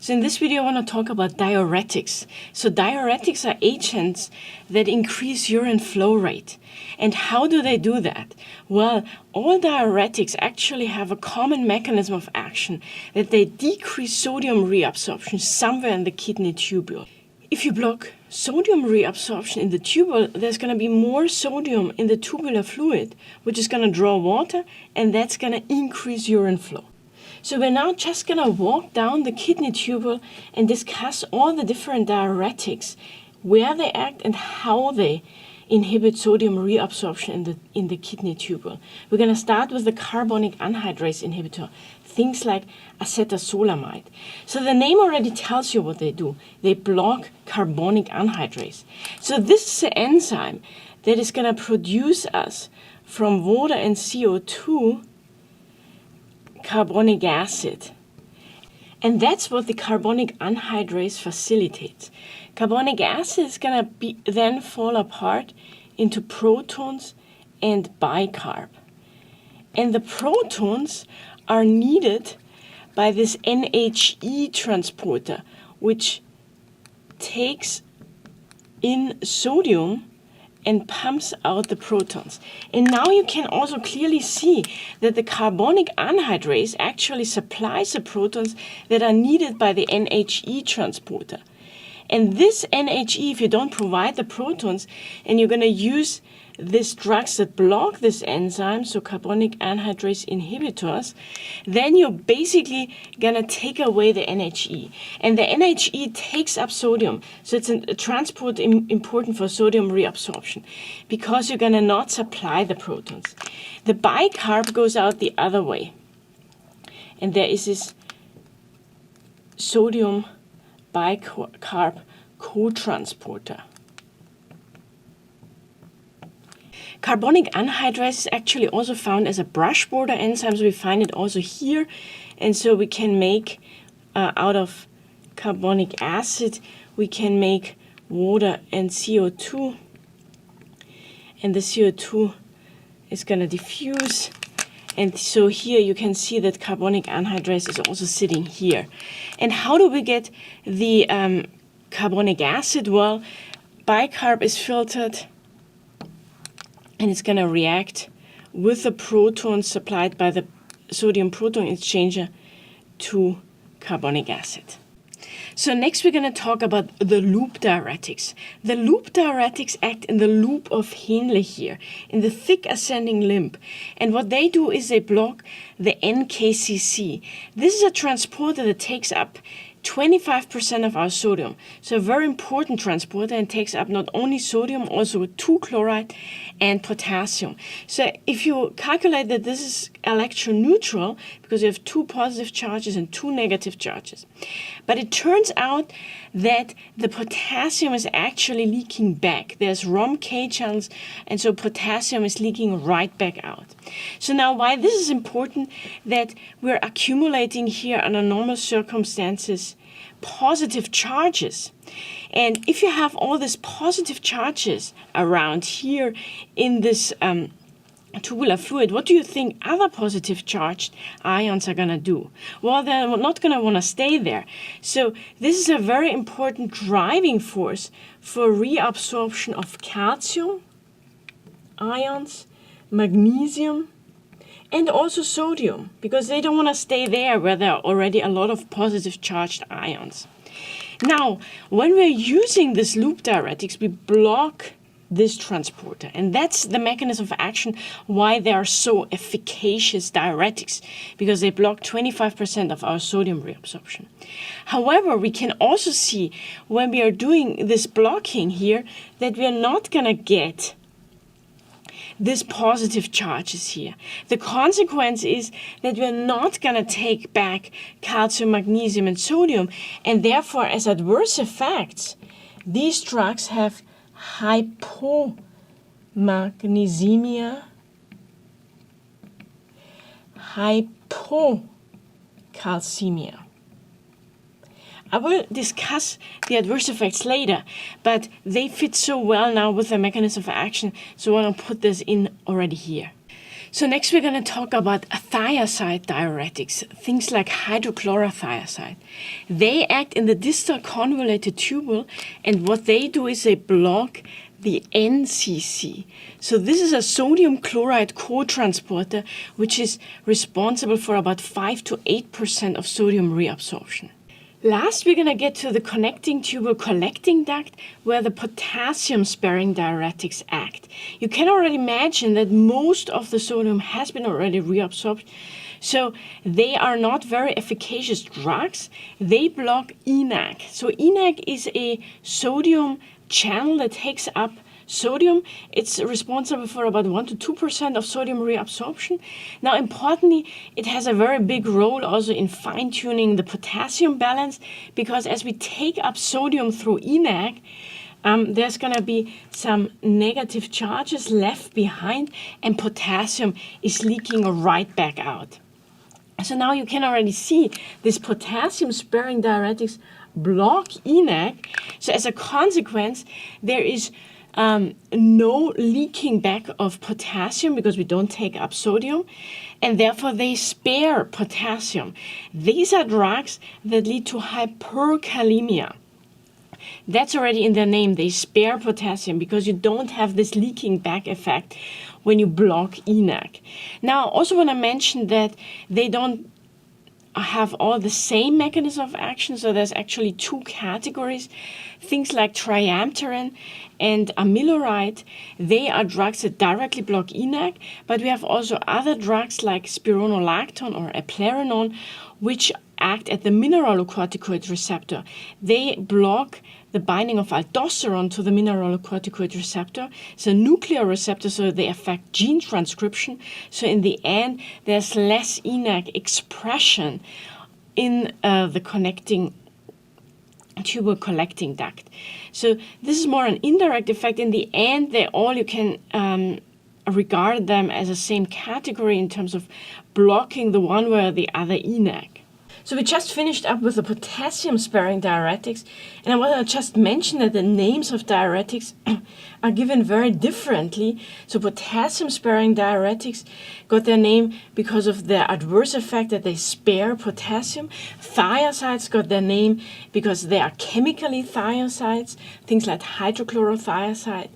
So in this video I want to talk about diuretics. So diuretics are agents that increase urine flow rate. And how do they do that? Well, all diuretics actually have a common mechanism of action, that they decrease sodium reabsorption somewhere in the kidney tubule. If you block sodium reabsorption in the tubule, there's going to be more sodium in the tubular fluid, which is going to draw water, and that's going to increase urine flow. So we're now just going to walk down the kidney tubule and discuss all the different diuretics, where they act and how they inhibit sodium reabsorption in the kidney tubule. We're going to start with the carbonic anhydrase inhibitor, things like acetazolamide. So the name already tells you what they do. They block carbonic anhydrase. So this is the enzyme that is going to produce us from water and CO2 carbonic acid. And that's what the carbonic anhydrase facilitates. Carbonic acid is going to then fall apart into protons and bicarb. And the protons are needed by this NHE transporter, which takes in sodium and pumps out the protons. And now you can also clearly see that the carbonic anhydrase actually supplies the protons that are needed by the NHE transporter. And this NHE, if you don't provide the protons, and you're going to use these drugs that block this enzyme, so carbonic anhydrase inhibitors, then you're basically going to take away the NHE. And the NHE takes up sodium, so it's a transport important for sodium reabsorption, because you're going to not supply the protons. The bicarb goes out the other way. And there is this sodium bicarb co-transporter. Carbonic anhydrase is actually also found as a brush border enzyme, so we find it also here. And so we can make, out of carbonic acid, we can make water and CO2. And the CO2 is going to diffuse. And so here you can see that carbonic anhydrase is also sitting here. And how do we get the carbonic acid? Well, bicarb is filtered, and it's going to react with the protons supplied by the sodium proton exchanger to carbonic acid. So next we're going to talk about the loop diuretics. The loop diuretics act in the loop of Henle here, in the thick ascending limb. And what they do is they block the NKCC. This is a transporter that takes up 25% of our sodium. So a very important transporter, and takes up not only sodium, also 2-chloride and potassium. So if you calculate that this is electroneutral, because you have 2 positive charges and 2 negative charges. But it turns out that the potassium is actually leaking back. There's Rom-K channels, and so potassium is leaking right back out. So now why this is important, that we're accumulating here under normal circumstances positive charges. And if you have all these positive charges around here in this tubular fluid, what do you think other positive charged ions are going to do? Well, they're not going to want to stay there. So this is a very important driving force for reabsorption of calcium ions, magnesium, and also sodium, because they don't want to stay there where there are already a lot of positive charged ions. Now, when we're using this loop diuretics, we block this transporter, and that's the mechanism of action why they are so efficacious diuretics, because they block 25% of our sodium reabsorption. However, we can also see when we are doing this blocking here that we are not going to get this positive charges here. The consequence is that we're not going to take back calcium, magnesium, and sodium, and therefore as adverse effects, these drugs have hypomagnesemia, hypocalcemia. I will discuss the adverse effects later, but they fit so well now with the mechanism of action, so I want to put this in already here. So next we're going to talk about thiazide diuretics, things like hydrochlorothiazide. They act in the distal convoluted tubule, and what they do is they block the NCC. So this is a sodium chloride co-transporter, which is responsible for about 5 to 8% of sodium reabsorption. Last, we're going to get to the connecting tubule collecting duct, where the potassium-sparing diuretics act. You can already imagine that most of the sodium has been already reabsorbed, so they are not very efficacious drugs. They block ENaC. So ENaC is a sodium channel that takes up sodium. It's responsible for about 1 to 2% of sodium reabsorption. Now, importantly, it has a very big role also in fine-tuning the potassium balance, because as we take up sodium through ENaC, there's going to be some negative charges left behind, and potassium is leaking right back out. So now you can already see this potassium-sparing diuretics block ENaC. So as a consequence, there is no leaking back of potassium because we don't take up sodium, and therefore they spare potassium. These are drugs that lead to hyperkalemia. That's already in their name. They spare potassium because you don't have this leaking back effect when you block ENaC. Now, I also want to mention that they don't have all the same mechanism of action, so there's actually two categories. Things like triamterene and amiloride, they are drugs that directly block ENaC, but we have also other drugs like spironolactone or eplerenone, which act at the mineralocorticoid receptor. They block the binding of aldosterone to the mineralocorticoid receptor. It's a nuclear receptor, so they affect gene transcription. So in the end, there's less ENaC expression in the connecting tubule collecting duct. So this is more an indirect effect. In the end, you can regard them as the same category in terms of blocking the one way or the other ENaC. So we just finished up with the potassium-sparing diuretics, and I want to just mention that the names of diuretics are given very differently. So potassium-sparing diuretics got their name because of their adverse effect that they spare potassium. Thiazides got their name because they are chemically thiazides, things like hydrochlorothiazide.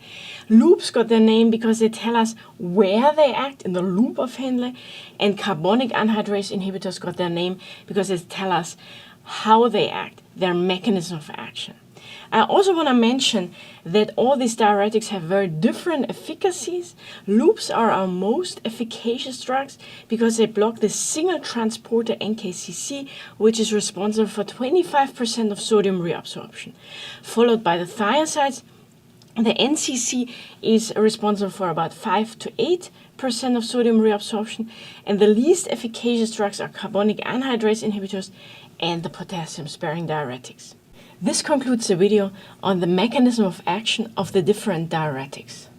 Loops got their name because they tell us where they act in the loop of Henle, and carbonic anhydrase inhibitors got their name because they tell us how they act, their mechanism of action. I also want to mention that all these diuretics have very different efficacies. Loops are our most efficacious drugs because they block the single transporter NKCC, which is responsible for 25% of sodium reabsorption, followed by the thiazides. The NCC is responsible for about 5 to 8% of sodium reabsorption, and the least efficacious drugs are carbonic anhydrase inhibitors and the potassium-sparing diuretics. This concludes the video on the mechanism of action of the different diuretics.